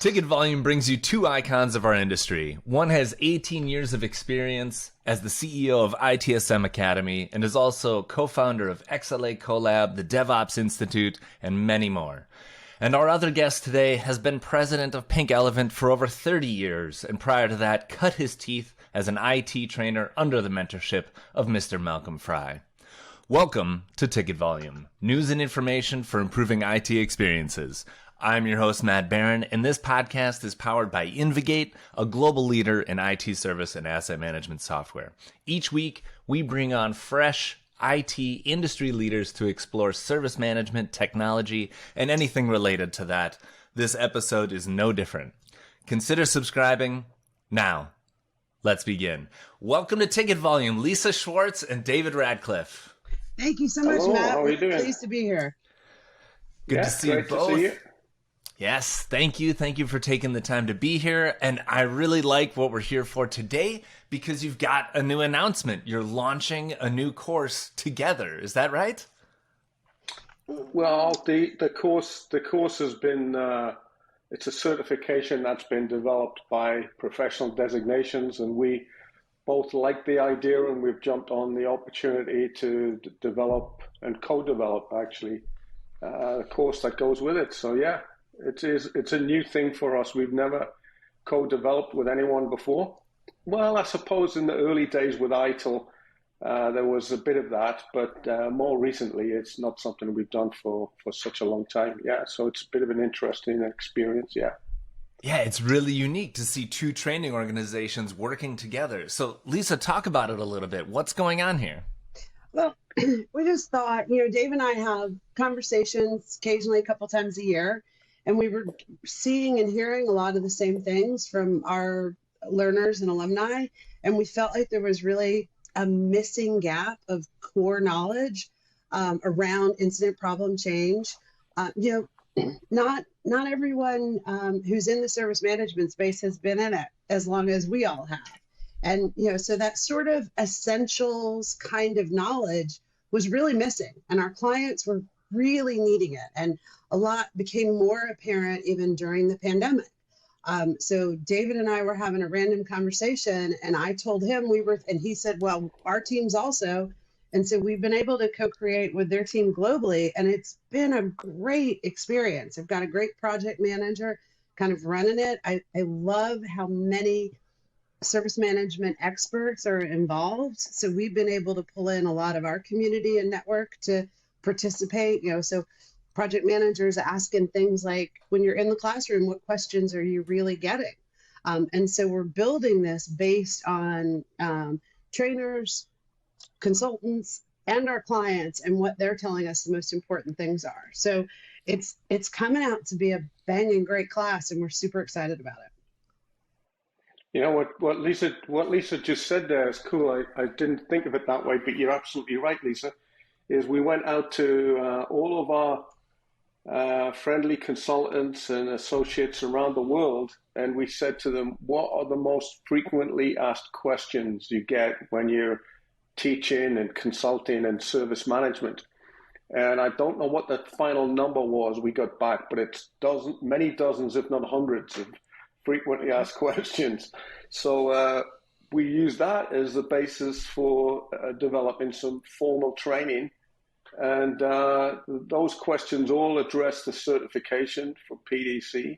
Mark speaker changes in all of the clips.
Speaker 1: Ticket Volume brings you two icons of our industry. One has 18 years of experience as the CEO of ITSM Academy and is also co-founder of XLACollab, the DevOps Institute, and many more. And our other guest today has been president of Pink Elephant for over 30 years, and prior to that, cut his teeth as an IT trainer under the mentorship of Mr. Malcolm Fry. Welcome to Ticket Volume, news and information for improving IT experiences. I'm your host, Matt Barron, and this podcast is powered by InvGate, a global leader in IT service and asset management software. Each week, we bring on fresh IT industry leaders to explore service management, technology, and anything related to that. This episode is no different. Consider subscribing now. Let's begin. Welcome to Ticket Volume, Lisa Schwartz and David Ratcliffe.
Speaker 2: Thank you so much,
Speaker 3: Hello,
Speaker 2: Matt.
Speaker 3: how are you doing?
Speaker 2: Pleased to be here.
Speaker 1: Good to see you
Speaker 3: great
Speaker 1: both.
Speaker 3: To see you.
Speaker 1: Yes, thank you. Thank you for taking the time to be here. And I really like what we're here for today because you've got a new announcement. You're launching a new course together. Is that right?
Speaker 3: Well, the course has been it's a certification that's been developed by professional designations, and we both like the idea, and we've jumped on the opportunity to develop and co-develop actually the course that goes with it. So yeah. It's a new thing for us. We've never co-developed with anyone before. Well, I suppose in the early days with ITIL, there was a bit of that, but more recently, it's not something we've done for such a long time. Yeah, so it's a bit of an interesting experience, yeah.
Speaker 1: Yeah, it's really unique to see two training organizations working together. So, Lisa, talk about it a little bit. What's going on here?
Speaker 2: Well, we just thought, Dave and I have conversations occasionally a couple times a year. And we were seeing and hearing a lot of the same things from our learners and alumni. And we felt like there was really a missing gap of core knowledge around incident problem change. Not everyone who's in the service management space has been in it as long as we all have. And, so that sort of essentials kind of knowledge was really missing. And our clients were really needing it. And a lot became more apparent even during the pandemic. So David and I were having a random conversation, and I told him and he said, well, our team's also. And so we've been able to co-create with their team globally, and it's been a great experience. I've got a great project manager kind of running it. I love how many service management experts are involved. So we've been able to pull in a lot of our community and network to participate, so project managers asking things like, when you're in the classroom, what questions are you really getting? And so we're building this based on trainers, consultants, and our clients and what they're telling us the most important things are. So it's coming out to be a banging great class, and we're super excited about it.
Speaker 3: You know what Lisa just said there is cool. I didn't think of it that way, but you're absolutely right, Lisa. Is we went out to all of our friendly consultants and associates around the world, and we said to them, what are the most frequently asked questions you get when you're teaching and consulting and service management? And I don't know what the final number was we got back, but it's many dozens, if not hundreds of frequently asked questions. So we use that as the basis for developing some formal training. And those questions all address the certification for PDC.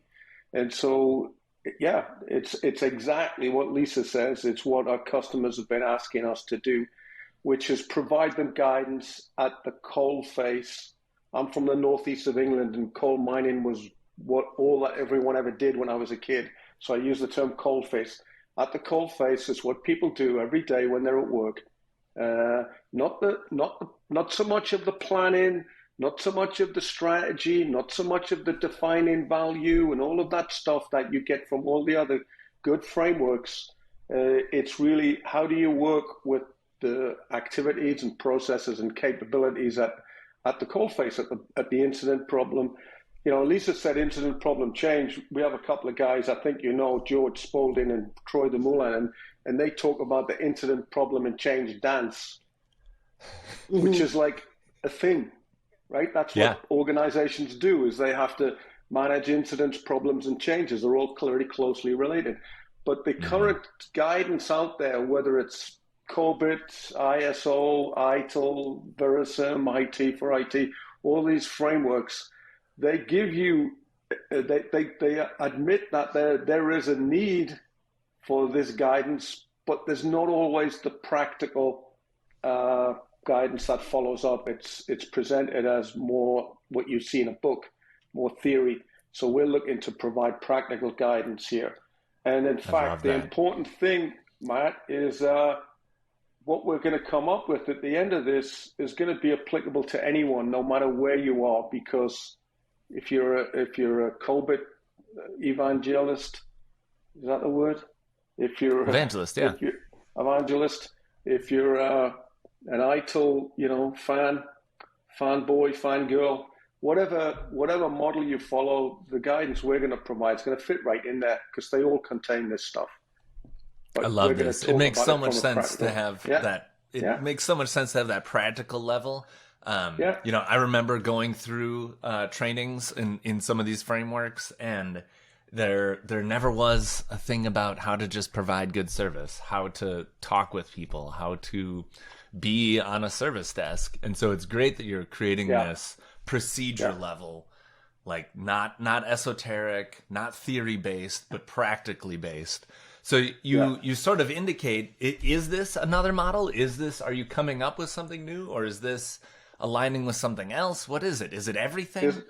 Speaker 3: And so, yeah, it's exactly what Lisa says. It's what our customers have been asking us to do, which is provide them guidance at the coal face. I'm from the northeast of England, and coal mining was all that everyone ever did when I was a kid. So I use the term coal face. At the coal face is what people do every day when they're at work. Not so much of the planning, not so much of the strategy, not so much of the defining value and all of that stuff that you get from all the other good frameworks. It's really how do you work with the activities and processes and capabilities at the coalface, at the incident problem. Lisa said incident problem change. We have a couple of guys, I think George Spalding and Troy DeMoulin, and they talk about the incident problem and change dance, which is like a thing, right? That's what organizations do, is they have to manage incidents, problems, and changes. They're all very closely related. But the current guidance out there, whether it's COBIT, ISO, ITIL, Verisum, IT for IT, all these frameworks, they give you, they admit that there is a need for this guidance, but there's not always the practical guidance that follows up. It's presented as more what you see in a book, more theory. So we're looking to provide practical guidance here. And in fact, the important thing, Matt, is what we're going to come up with at the end of this is going to be applicable to anyone, no matter where you are. Because if you're a COBIT evangelist, is that the word? If you're
Speaker 1: evangelist, yeah,
Speaker 3: evangelist. If you're an ITIL, fanboy, fangirl, whatever model you follow, the guidance we're going to provide is going to fit right in there because they all contain this stuff. But
Speaker 1: I love this. It makes so much sense to have that. It makes so much sense to have that practical level. I remember going through trainings in some of these frameworks, and there never was a thing about how to just provide good service, how to talk with people, how to be on a service desk. And so it's great that you're creating this procedure level, like not esoteric, not theory based, but practically based. So you sort of indicate, is this another model? Are you coming up with something new, or is this aligning with something else? What is it? Is it everything?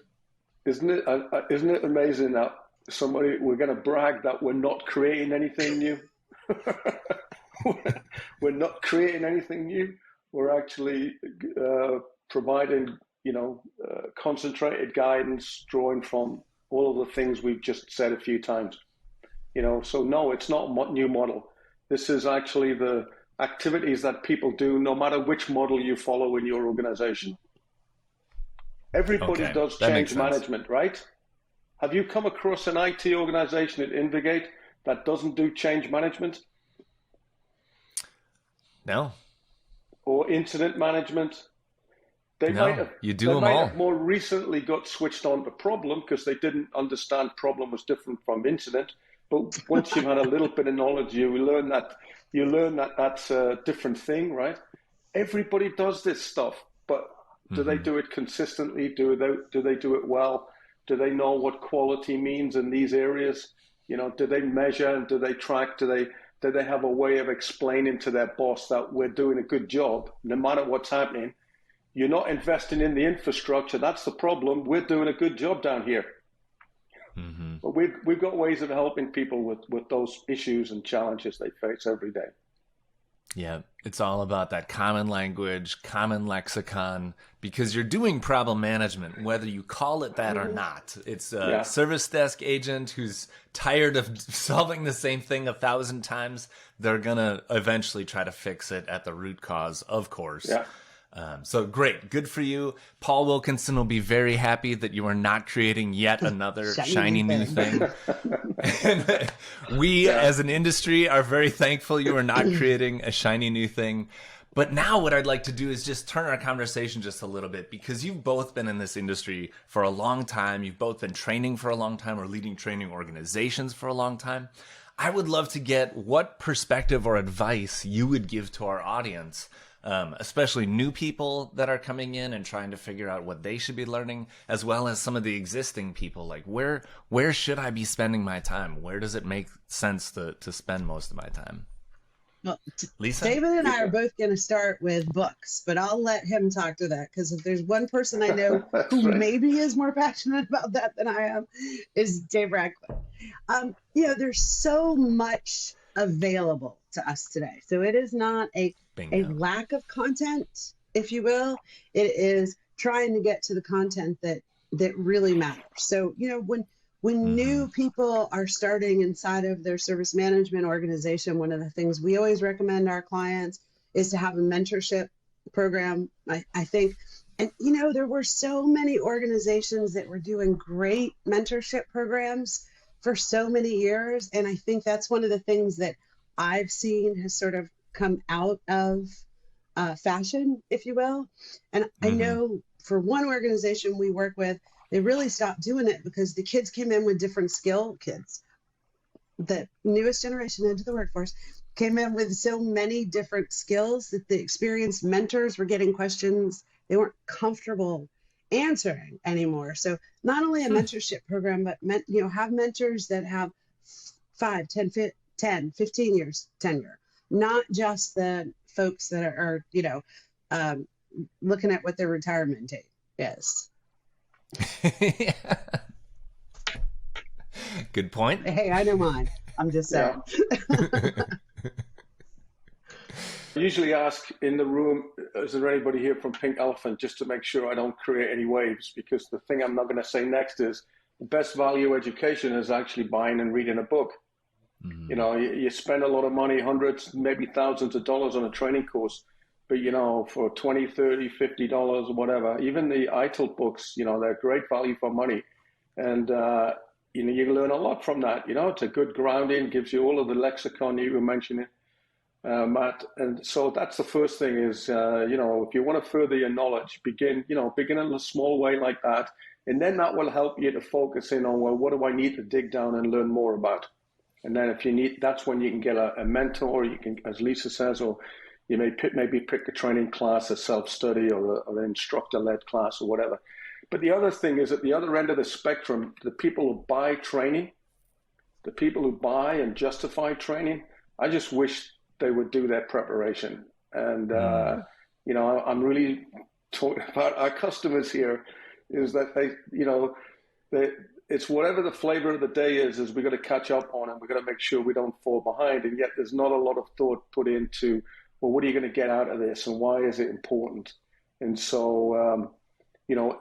Speaker 3: Isn't it amazing that we're going to brag that we're not creating anything new? We're not creating anything new. We're actually providing, concentrated guidance, drawing from all of the things we've just said a few times. So no, it's not a new model. This is actually the activities that people do, no matter which model you follow in your organization. Everybody does change management, right? Have you come across an IT organization at InvGate that doesn't do change management?
Speaker 1: No.
Speaker 3: Or incident management? They might have more recently got switched on to problem because they didn't understand problem was different from incident. But once you've had a little bit of knowledge, you learn that that's a different thing, right? Everybody does this stuff, but do they do it consistently? Do they do it well? Do they know what quality means in these areas? Do they measure and do they track? Do they have a way of explaining to their boss that we're doing a good job, no matter what's happening? You're not investing in the infrastructure. That's the problem. We're doing a good job down here. Mm-hmm. But we've got ways of helping people with those issues and challenges they face every day.
Speaker 1: Yeah, it's all about that common language, common lexicon, because you're doing problem management, whether you call it that or not. It's a service desk agent who's tired of solving the same thing 1,000 times. They're going to eventually try to fix it at the root cause, of course. Yeah. So great. Good for you. Paul Wilkinson will be very happy that you are not creating yet another shiny new thing. And we as an industry are very thankful you are not creating a shiny new thing. But now what I'd like to do is just turn our conversation just a little bit, because you've both been in this industry for a long time. You've both been training for a long time or leading training organizations for a long time. I would love to get what perspective or advice you would give to our audience, especially new people that are coming in and trying to figure out what they should be learning, as well as some of the existing people. Like, where should I be spending my time? Where does it make sense to spend most of my time?
Speaker 2: Well,
Speaker 1: Lisa?
Speaker 2: David and I are both going to start with books, but I'll let him talk to that, because if there's one person I know who maybe is more passionate about that than I am, is Dave Ratcliffe. There's so much available to us today. So it is not a lack of content, if you will. It is trying to get to the content that really matters. So, when new people are starting inside of their service management organization, one of the things we always recommend our clients is to have a mentorship program, I think. And, there were so many organizations that were doing great mentorship programs for so many years. And I think that's one of the things that I've seen has sort of come out of fashion, if you will. And I know for one organization we work with, They really stopped doing it because the kids came in with different kids. The newest generation into the workforce came in with so many different skills that the experienced mentors were getting questions they weren't comfortable answering anymore. So not only a mentorship program, but have mentors that have 5, 10, 15 years tenure, not just the folks that are looking at what their retirement date is.
Speaker 1: Good point.
Speaker 2: Hey, I know mine. I'm just saying.
Speaker 3: I usually ask in the room, is there anybody here from Pink Elephant, just to make sure I don't create any waves, because the thing I'm not going to say next is the best value education is actually buying and reading a book. Mm-hmm. You spend a lot of money, hundreds, maybe thousands of dollars on a training course, but for $20, $30, $50 or whatever, even the ITIL books, they're great value for money. And, you learn a lot from that. It's a good grounding, gives you all of the lexicon you were mentioning, Matt. And so that's the first thing is, if you want to further your knowledge, begin in a small way like that. And then that will help you to focus in on, well, what do I need to dig down and learn more about? And then if you need, that's when you can get a mentor, you can, as Lisa says, or you may maybe pick a training class, a self-study or an instructor-led class or whatever. But the other thing is at the other end of the spectrum, the people who buy training, the people who buy and justify training, I just wish they would do their preparation. And, I'm really talking about our customers here is that it's whatever the flavor of the day is we've got to catch up on, and we've got to make sure we don't fall behind. And yet there's not a lot of thought put into, well, what are you going to get out of this and why is it important? And so,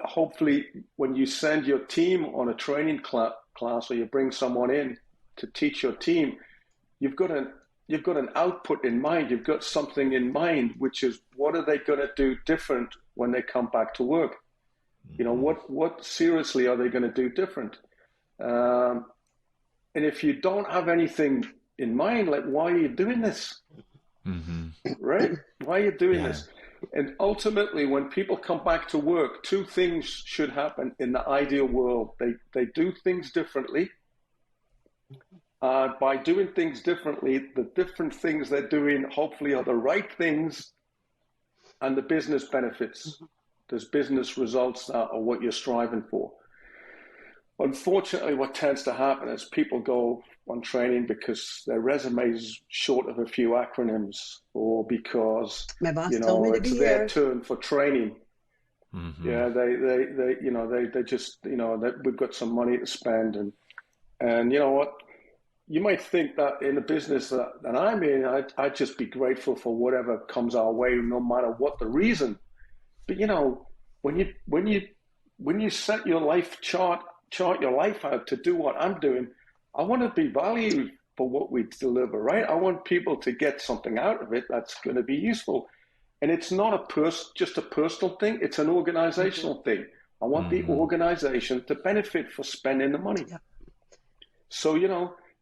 Speaker 3: hopefully when you send your team on a training class or you bring someone in to teach your team, you've got an output in mind. You've got something in mind, which is what are they going to do different when they come back to work? What seriously are they going to do different? And if you don't have anything in mind, like, why are you doing this? Mm-hmm. Right? Why are you doing this? And ultimately, when people come back to work, two things should happen in the ideal world. They do things differently. By doing things differently, the different things they're doing hopefully are the right things, and the business benefits. There's business results that are what you're striving for. Unfortunately, what tends to happen is people go on training because their resume is short of a few acronyms, or because
Speaker 2: my boss told me to be
Speaker 3: it's their
Speaker 2: here.
Speaker 3: turn for training.
Speaker 1: Mm-hmm.
Speaker 3: Yeah, they just we've got some money to spend, and you know what? You might think that in the business that I'm in, I'd just be grateful for whatever comes our way, no matter what the reason. But when you set your life chart your life out to do what I'm doing, I want to be valued for what we deliver, right? I want people to get something out of it that's going to be useful. And it's not just a personal thing, it's an organizational thing. I want the organization to benefit for spending the money. Yeah. So,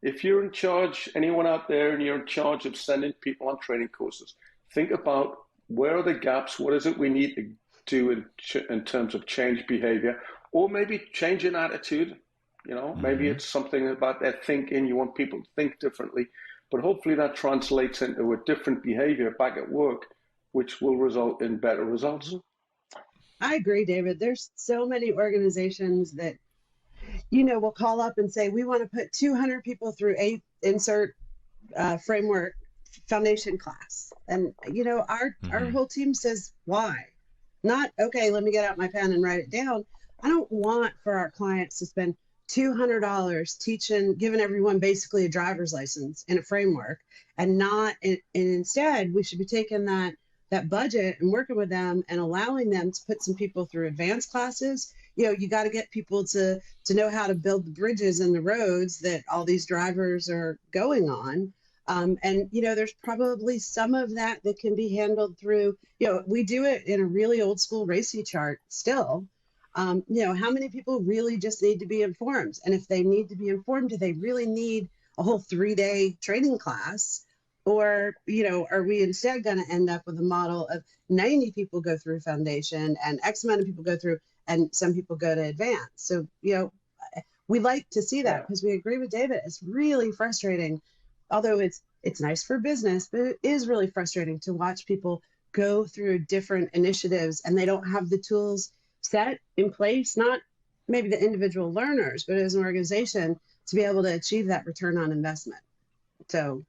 Speaker 3: if you're in charge, anyone out there, and you're in charge of sending people on training courses, think about where are the gaps, what is it we need to do in terms of change behavior, or maybe change in attitude. Maybe it's something about their thinking. You want people to think differently, but hopefully that translates into a different behavior back at work, which will result in better results.
Speaker 2: I agree, David. There's so many organizations that, will call up and say, we want to put 200 people through insert framework foundation class. And, our whole team says, why? Not, okay, let me get out my pen and write it down. I don't want for our clients to spend $200 giving everyone basically a driver's license in a framework, and instead we should be taking that budget and working with them and allowing them to put some people through advanced classes. You got to get people to know how to build the bridges and the roads that all these drivers are going on. And there's probably some of that can be handled through, we do it in a really old school RACI chart still. How many people really just need to be informed? And if they need to be informed, do they really need a whole 3-day training class? Or, are we instead going to end up with a model of 90 people go through foundation and X amount of people go through and some people go to advanced? So, we like to see that because we agree with David. It's really frustrating, although it's nice for business, but it is really frustrating to watch people go through different initiatives and they don't have the tools set in place, not maybe the individual learners, but as an organization to be able to achieve that return on investment. So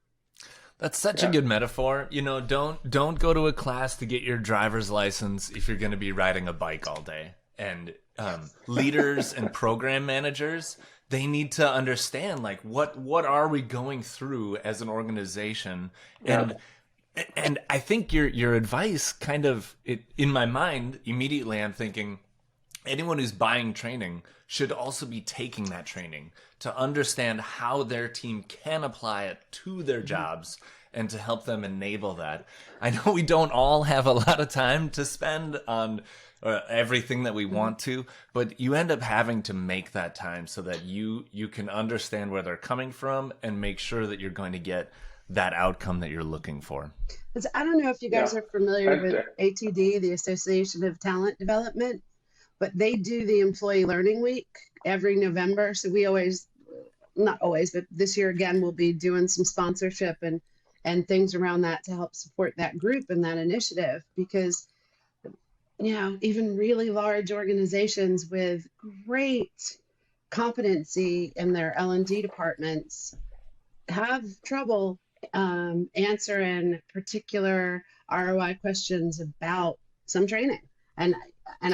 Speaker 1: that's such a good metaphor. Don't go to a class to get your driver's license if you're going to be riding a bike all day. And leaders and program managers, they need to understand, like, what are we going through as an organization? And I think your advice kind of, in my mind, immediately I'm thinking anyone who's buying training should also be taking that training to understand how their team can apply it to their jobs and to help them enable that. I know we don't all have a lot of time to spend on everything that we want to, but you end up having to make that time so that you can understand where they're coming from and make sure that you're going to get that outcome that you're looking for.
Speaker 2: I don't know if you guys are familiar with ATD, the Association of Talent Development, but they do the Employee Learning Week every November. So we always, not always, but this year again, we'll be doing some sponsorship and things around that to help support that group and that initiative, because even really large organizations with great competency in their L&D departments have trouble answering particular ROI questions about some training. And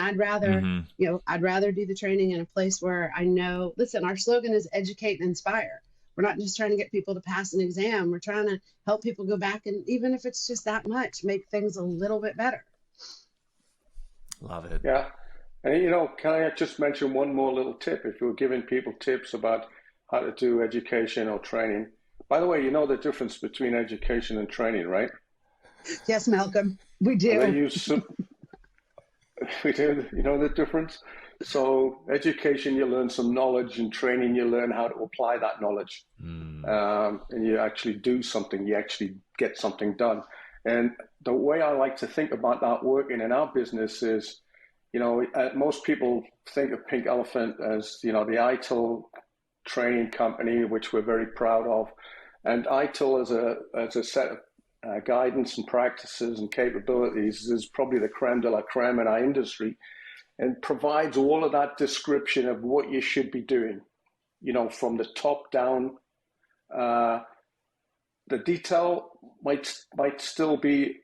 Speaker 2: I'd rather, I'd rather do the training in a place where I know, listen, our slogan is educate and inspire. We're not just trying to get people to pass an exam. We're trying to help people go back and, even if it's just that much, make things a little bit better.
Speaker 1: Love it.
Speaker 3: Yeah. And, can I just mention one more little tip? If you're giving people tips about how to do education or training, by the way, you know the difference between education and training, right?
Speaker 2: Yes, Malcolm, we do.
Speaker 3: We do. You know the difference? So education, you learn some knowledge, and training, you learn how to apply that knowledge. And you actually do something, you actually get something done. And the way I like to think about that working in our business is, most people think of Pink Elephant as, the ITIL training company, which we're very proud of. And ITIL as a set of guidance and practices and capabilities is probably the creme de la creme in our industry, and provides all of that description of what you should be doing, from the top down. The detail might still be,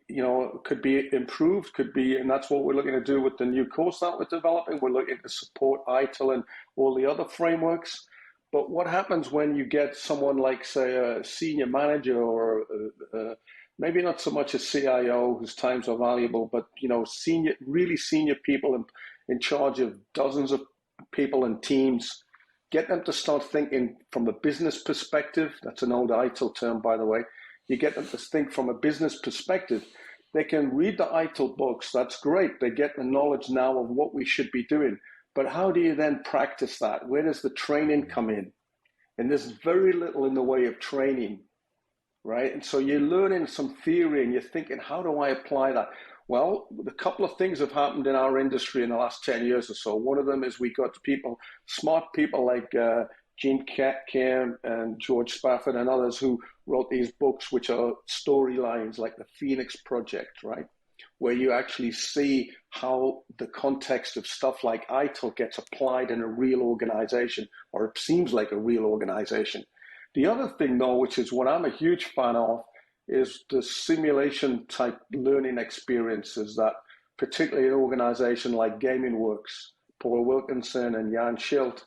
Speaker 3: could be improved, and that's what we're looking to do with the new course that we're developing. We're looking to support ITIL and all the other frameworks. But what happens when you get someone like, say, a senior manager or maybe not so much a CIO whose times are valuable, but, really senior people in charge of dozens of people and teams, get them to start thinking from a business perspective. That's an old ITIL term, by the way. You get them to think from a business perspective. They can read the ITIL books. That's great. They get the knowledge now of what we should be doing. But how do you then practice that? Where does the training come in? And there's very little in the way of training, right? And so you're learning some theory and you're thinking, how do I apply that? Well, a couple of things have happened in our industry in the last 10 years or so. One of them is we got smart people like Gene Kim and George Spafford and others who wrote these books, which are storylines like the Phoenix Project, right? Where you actually see how the context of stuff like ITIL gets applied in a real organization, or it seems like a real organization. The other thing, though, which is what I'm a huge fan of, is the simulation type learning experiences that particularly an organization like Gaming Works, Paul Wilkinson and Jan Schilt,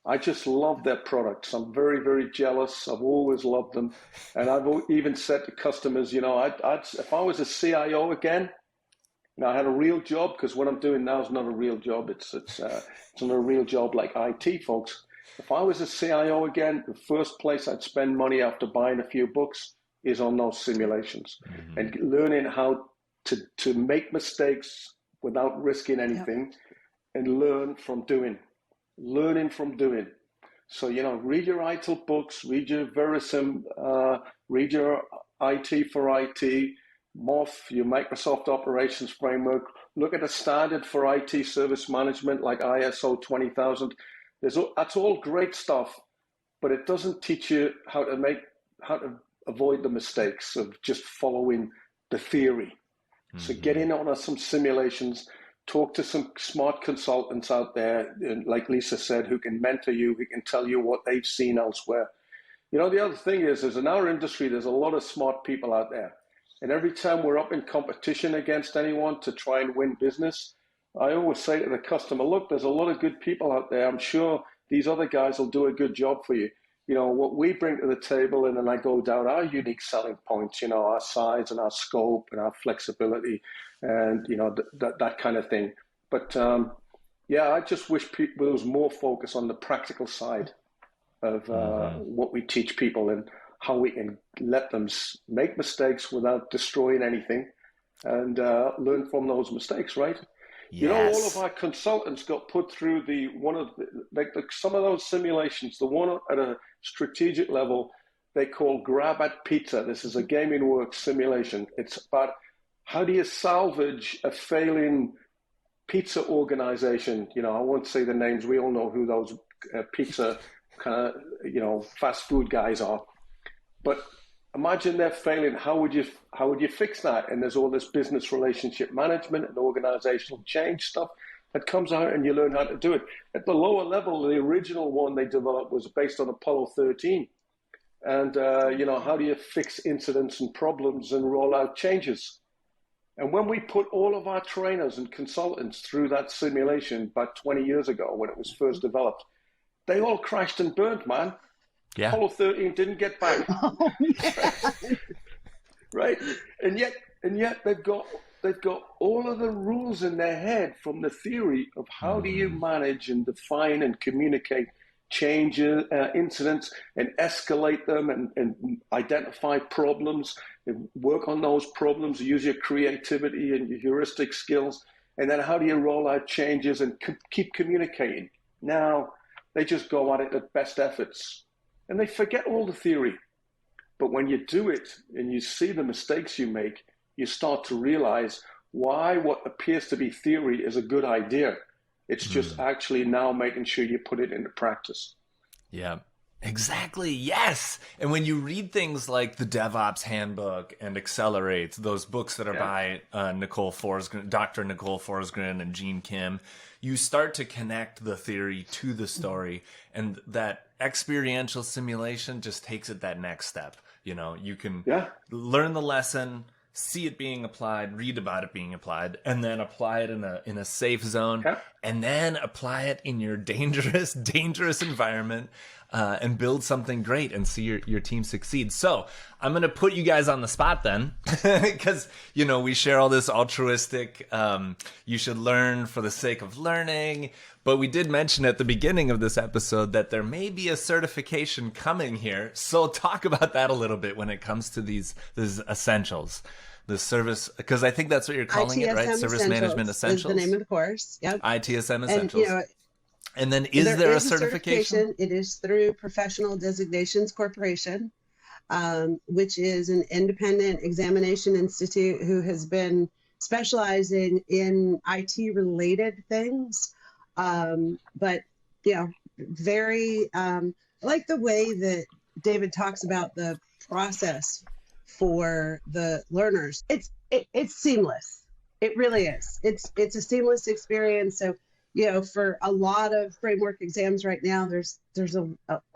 Speaker 3: I just love their products. I'm very, very jealous. I've always loved them. And I've even said to customers, if I was a CIO again, I had a real job, because what I'm doing now is not a real job. It's not a real job like IT folks. If I was a CIO again, the first place I'd spend money after buying a few books is on those simulations, and learning how to make mistakes without risking anything, and learning from doing. So, read your ITIL books, read your Verisim, read your IT for IT, MOF, your Microsoft Operations Framework. Look at a standard for IT service management like ISO 20000. That's all great stuff, but it doesn't teach you how to avoid the mistakes of just following the theory. Mm-hmm. So get in on some simulations, talk to some smart consultants out there, and like Lisa said, who can mentor you, who can tell you what they've seen elsewhere. The other thing is in our industry, there's a lot of smart people out there. And every time we're up in competition against anyone to try and win business, I always say to the customer, look, there's a lot of good people out there. I'm sure these other guys will do a good job for you. What we bring to the table, and then I go down our unique selling points, our size and our scope and our flexibility and, that kind of thing. But, I just wish there was more focus on the practical side of what we teach people and how we can let them make mistakes without destroying anything and learn from those mistakes, right? Yes. All of our consultants got put through some of those simulations, the one at a strategic level they call Grab at Pizza. This is a Gaming Works simulation. It's about how do you salvage a failing pizza organization. I won't say the names. We all know who those pizza kind of, fast food guys are. But imagine they're failing. How would you fix that? And there's all this business relationship management and organizational change stuff that comes out, and you learn how to do it. At the lower level, the original one they developed was based on Apollo 13. And, how do you fix incidents and problems and roll out changes? And when we put all of our trainers and consultants through that simulation about 20 years ago when it was first developed, they all crashed and burned, man. Yeah. Apollo 13 didn't get back. Oh, right? And yet they've got all of the rules in their head from the theory of how do you manage and define and communicate changes, incidents, and escalate them and identify problems and work on those problems, use your creativity and your heuristic skills, and then how do you roll out changes and keep communicating? Now, they just go at it at best efforts. And they forget all the theory. But when you do it and you see the mistakes you make, you start to realize why what appears to be theory is a good idea. It's just actually now making sure you put it into practice.
Speaker 1: Yeah, exactly. Yes. And when you read things like the DevOps Handbook and Accelerate, those books that are by Dr. Nicole Forsgren and Gene Kim, you start to connect the theory to the story, and that experiential simulation just takes it that next step. You can learn the lesson, see it being applied, read about it being applied, and then apply it in a safe zone, and then apply it in your dangerous environment, and build something great and see your team succeed. So I'm going to put you guys on the spot then, because, we share all this altruistic, you should learn for the sake of learning. But we did mention at the beginning of this episode that there may be a certification coming here. So talk about that a little bit when it comes to these essentials. The service, because I think that's what you're calling it, right? Service Management Essentials.
Speaker 2: Is the name of the course. Yep.
Speaker 1: ITSM Essentials. And then is there a certification?
Speaker 2: It is through Professional Designations Corporation, which is an independent examination institute who has been specializing in IT-related things. But, very, I like the way that David talks about the process for the learners. It's seamless. It really is. It's a seamless experience. So, for a lot of framework exams right now, there's a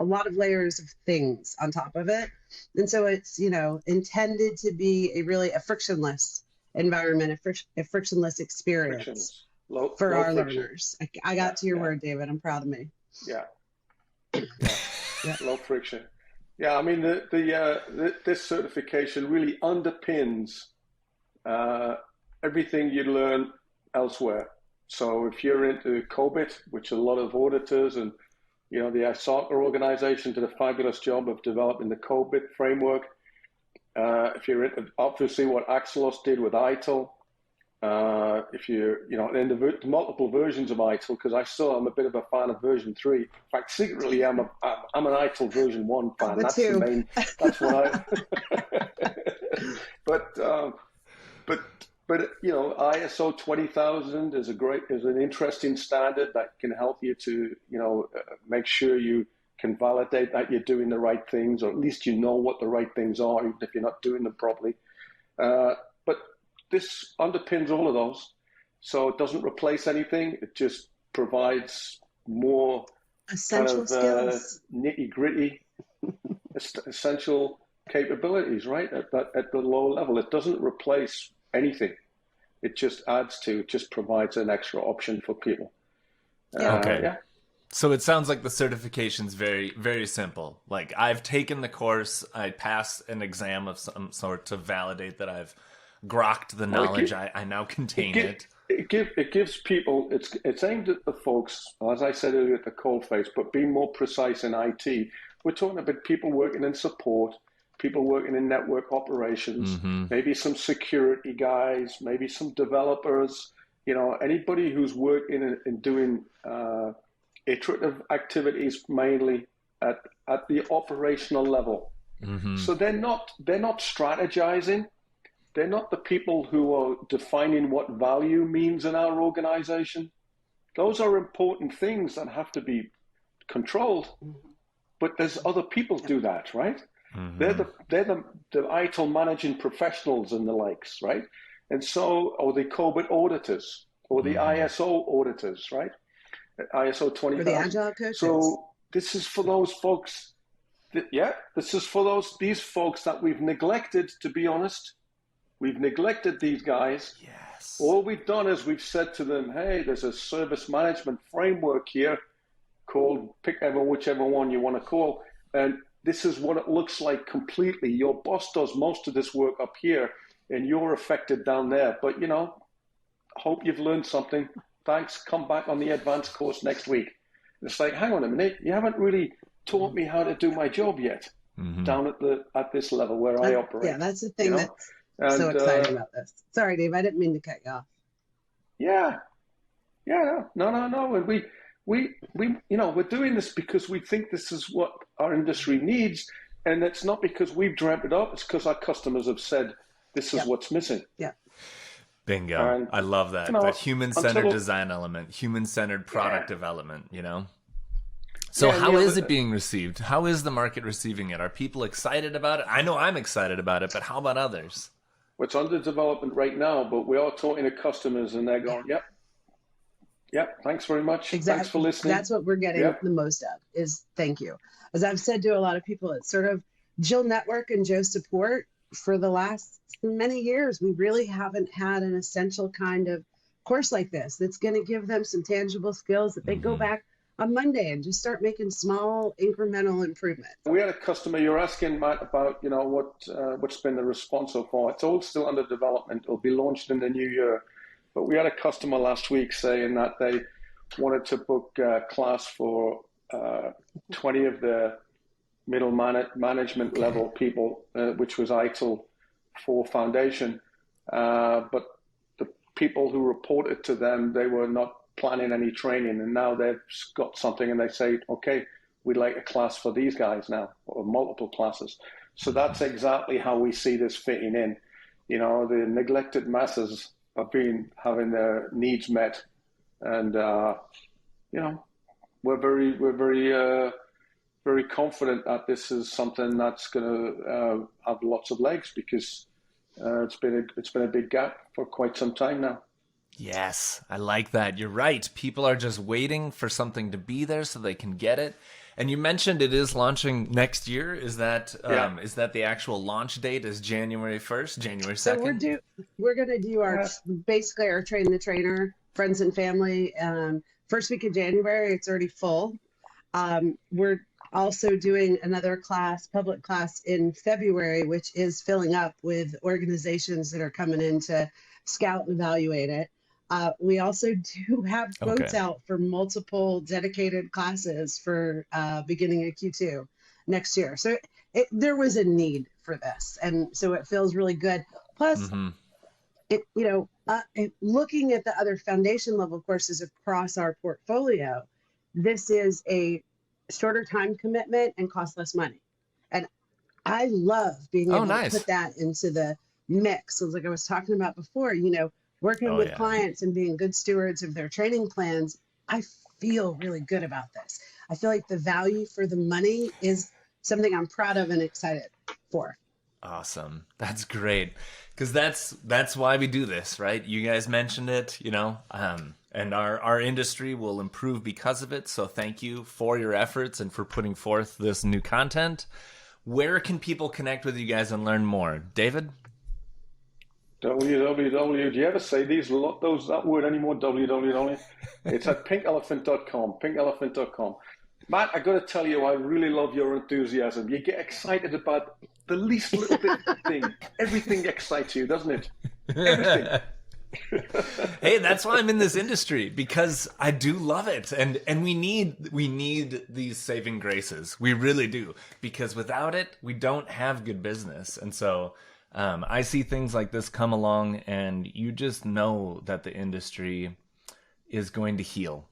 Speaker 2: lot of layers of things on top of it. And so it's, intended to be a frictionless environment, a frictionless experience for our learners. I got to your word, David. I'm proud of me.
Speaker 3: Yeah. Low friction. Yeah, I mean, this certification really underpins everything you learn elsewhere. So if you're into COBIT, which a lot of auditors and, the ISACA organization did a fabulous job of developing the COBIT framework. If you're into, obviously, what Axelos did with ITIL, if you're, in the multiple versions of ITIL, because I'm a bit of a fan of version 3. In fact, secretly, I'm an ITIL version 1 fan. That's the main, that's what but you know, ISO 20000 is an interesting standard that can help you to, you know, make sure you can validate that you're doing the right things, or at least you know what the right things are, even if you're not doing them properly. But this underpins all of those, so it doesn't replace anything. It just provides more
Speaker 2: essential skills,
Speaker 3: nitty gritty, essential capabilities, right? At the low level, it doesn't replace anything. It just adds to. It just provides an extra option for people.
Speaker 1: Okay.
Speaker 3: Yeah.
Speaker 1: So it sounds like the certification's very, very simple. Like, I've taken the course, I passed an exam of some sort to validate that I've grokked the knowledge. I now contain it.
Speaker 3: It gives people, it's aimed at the folks, as I said earlier, at the coalface, but being more precise in IT. We're talking about people working in support, people working in network operations, maybe some security guys, maybe some developers, you know, anybody who's working in doing iterative activities mainly at the operational level. So they're not strategizing. They're not the people who are defining what value means in our organization. Those are important things that have to be controlled, but there's other people do that, right? They're the ITIL managing professionals and the likes, right? And so, or the COBIT auditors, or the ISO auditors, right? ISO 20000.
Speaker 2: Or the agile coaches.
Speaker 3: So this is for those folks. This is for these folks that we've neglected. To be honest, we've neglected these guys.
Speaker 1: Yes.
Speaker 3: All we've done is we've said to them, "Hey, there's a service management framework here called whichever one you want to call, and this is what it looks like completely. Your boss does most of this work up here, and you're affected down there. But you know, hope you've learned something. Thanks. Come back on the advanced course next week." It's like, hang on a minute, you haven't really taught me how to do my job yet down at this level where I operate.
Speaker 2: Yeah, that's the thing that's so exciting about this. Sorry, Dave, I didn't mean to cut you off.
Speaker 3: Yeah, no. And we you know, we're doing this because we think this is what our industry needs, and it's not because we've dreamt it up. It's because our customers have said this is what's missing.
Speaker 2: Yeah.
Speaker 1: Bingo.
Speaker 3: And,
Speaker 1: I love that.
Speaker 3: you know,
Speaker 1: That human-centered design element, human-centered product development, you know? So how is it being received? How is the market receiving it? Are people excited about it? I know I'm excited about it, but how about others?
Speaker 3: It's under development right now, but we are talking to customers and they're going, yep, thanks very much.
Speaker 2: Exactly.
Speaker 3: Thanks for listening.
Speaker 2: That's what we're getting the most of, is thank you. As I've said to a lot of people, it's sort of Jill Network and Joe Support. For the last many years, we really haven't had an essential kind of course like this that's going to give them some tangible skills that they go back on Monday and just start making small incremental improvements.
Speaker 3: We had a customer, you're asking, Matt, about, you know, what's been the response so far. It's all still under development. It'll be launched in the new year. But we had a customer last week saying that they wanted to book a class for 20 of the middle management level people, which was ITIL 4 Foundation. But the people who reported to them, they were not planning any training, and now they've got something and they say, okay, we'd like a class for these guys now, or multiple classes. So that's exactly how we see this fitting in. You know, the neglected masses are having their needs met, and you know, we're very confident that this is something that's going to have lots of legs, because it's been a big gap for quite some time now.
Speaker 1: Yes, I like that. You're right. People are just waiting for something to be there so they can get it. And you mentioned it is launching next year. Is that the actual launch date? Is January 1st, January 2nd?
Speaker 2: So we're going to do our basically our train the trainer, friends and family. First week of January, it's already full. We're also doing another class, public class in February, which is filling up with organizations that are coming in to scout and evaluate it. We also do have quotes out for multiple dedicated classes for beginning of Q2 next year. So there was a need for this, and so it feels really good. Plus, looking at the other foundation level courses across our portfolio, this is a shorter time commitment and costs less money. And I love being
Speaker 1: Oh,
Speaker 2: able to
Speaker 1: nice.
Speaker 2: put that into the mix. So like I was talking about before, working
Speaker 1: Oh,
Speaker 2: with
Speaker 1: yeah.
Speaker 2: clients and being good stewards of their training plans, I feel really good about this. I feel like the value for the money is something I'm proud of and excited for.
Speaker 1: Awesome. That's great. Because that's why we do this, right? You guys mentioned it, and our industry will improve because of it. So thank you for your efforts and for putting forth this new content. Where can people connect with you guys and learn more? David?
Speaker 3: www. Do you ever say that word anymore? www. It's at pinkelephant.com. Pinkelephant.com. Matt, I got to tell you, I really love your enthusiasm. You get excited about the least little bit thing. Everything excites you, doesn't it? Everything.
Speaker 1: Hey, that's why I'm in this industry, because I do love it, and we need these saving graces. We really do, because without it, we don't have good business. And so I see things like this come along, and you just know that the industry is going to heal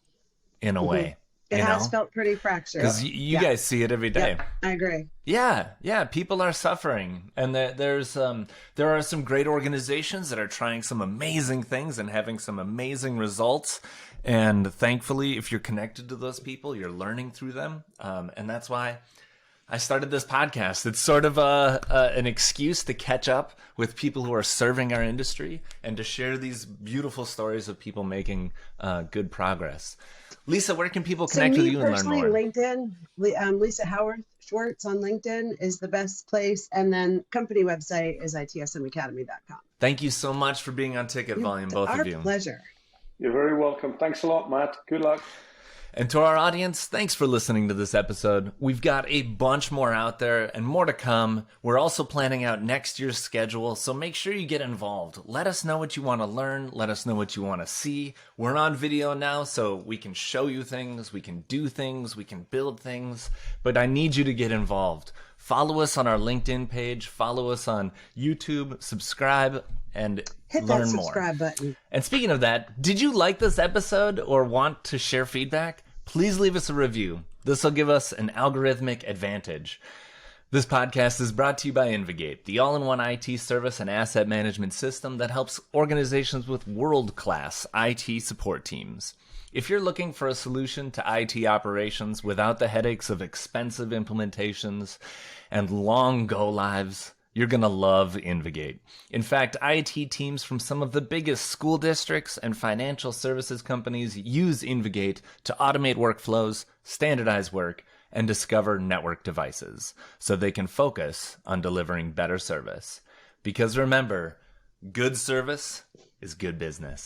Speaker 1: in a way.
Speaker 2: It has felt pretty fractured.
Speaker 1: Because you guys see it every day.
Speaker 2: Yeah, I agree.
Speaker 1: Yeah, people are suffering, and there are some great organizations that are trying some amazing things and having some amazing results. And thankfully, if you're connected to those people, you're learning through them, and that's why I started this podcast. It's sort of an excuse to catch up with people who are serving our industry and to share these beautiful stories of people making good progress. Lisa, where can people connect with you and learn more?
Speaker 2: LinkedIn, Lisa Howard Schwartz on LinkedIn is the best place. And then company website is ITSMacademy.com.
Speaker 1: Thank you so much for being on Ticket Volume, both of you.
Speaker 2: Our pleasure.
Speaker 3: You're very welcome. Thanks a lot, Matt. Good luck.
Speaker 1: And to our audience, thanks for listening to this episode. We've got a bunch more out there and more to come. We're also planning out next year's schedule, so make sure you get involved. Let us know what you want to learn. Let us know what you want to see. We're on video now, so we can show you things, we can do things, we can build things, but I need you to get involved. Follow us on our LinkedIn page, follow us on YouTube, subscribe, and
Speaker 2: hit
Speaker 1: learn
Speaker 2: that
Speaker 1: more.
Speaker 2: Subscribe button.
Speaker 1: And speaking of that, did you like this episode or want to share feedback? Please leave us a review. This will give us an algorithmic advantage. This podcast is brought to you by InvGate, the all-in-one IT service and asset management system that helps organizations with world-class IT support teams. If you're looking for a solution to IT operations without the headaches of expensive implementations and long go-lives, you're going to love InvGate. In fact, IT teams from some of the biggest school districts and financial services companies use InvGate to automate workflows, standardize work, and discover network devices so they can focus on delivering better service. Because remember, good service is good business.